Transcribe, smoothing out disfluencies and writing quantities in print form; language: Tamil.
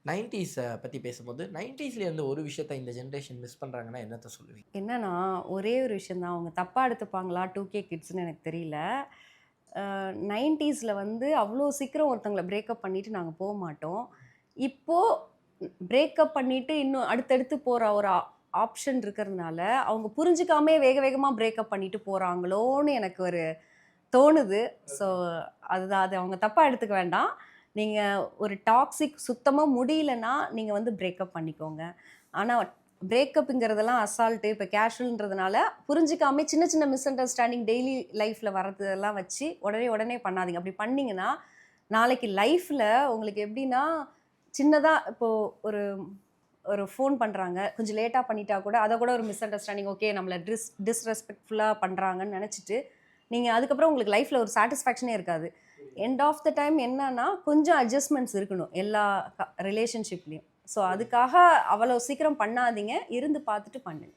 பத்தி பேசும்போது 90ஸ்ல இருந்து ஒரு விஷயத்த இந்த ஜெனரேஷன் மிஸ் பண்றாங்கன்னா என்னத்த சொல்லுவீங்க? என்னன்னா, ஒரே ஒரு விஷயம் தான். அவங்க தப்பா எடுத்துப்பாங்களா 2கே கிட்ஸ்ன்னு எனக்கு தெரியல. 90ஸ்ல வந்து அவ்ளோ சீக்கிரம் ஒருத்தங்கள பிரேக்கப் பண்ணிட்டு நாங்க போமாட்டோம். இப்போ பிரேக்கப் பண்ணிட்டு இன்னும் அடுத்தடுத்து போற ஒரு ஆப்ஷன் இருக்கிறதுனால, அவங்க புரிஞ்சுக்காமயே வேக வேகமா பிரேக்கப் பண்ணிட்டு போறாங்களோன்னு எனக்கு ஒரு தோணுது. ஸோ அதுதான். அது அவங்க தப்பா எடுத்துக்க வேண்டாம். நீங்க ஒரு டாக்ஸிக் சுத்தமா முடியலன்னா, நீங்க வந்து பிரேக்கப் பண்ணிக்கோங்க. ஆனா பிரேக்கப்ங்கிறதெல்லாம் அசால்ட்டு இப்ப கேஷுவல்ன்றதுனால புரிஞ்சுக்காம சின்ன சின்ன மிஸ் அண்டர்ஸ்டாண்டிங் டெய்லி லைஃப்ல வரதெல்லாம் வச்சு உடனே உடனே பண்ணாதீங்க. அப்படி பண்ணீங்கன்னா, நாளைக்கு லைஃப்ல உங்களுக்கு எப்படின்னா, சின்னதா இப்போ ஒரு ஒரு ஃபோன் பண்றாங்க. கொஞ்சம் லேட்டா பண்ணிட்டா கூட, அத கூட ஒரு மிஸ் அண்டர்ஸ்டாண்டிங் ஓகே நம்மள டிஸ்ரெஸ்பெக்ட்ஃபுல்லா பண்றாங்கன்னு நெனச்சுட்டு, நீங்க அதுக்கப்புறம் உங்களுக்கு லைஃப்ல ஒரு சாட்டிஸ்ஃபேக்ஷனே இருக்காது. எண்ட் ஆஃப் த டைம் என்னன்னா, கொஞ்சம் அட்ஜஸ்ட்மென்ட்ஸ் இருக்கணும். எல்லா ரிலேஷன்ஷிப்லயும். ஸோ அதுக்காக அவ்வளோ சீக்கிரம் பண்ணாதீங்க. இருந்து பார்த்துட்டு பண்ணுங்க.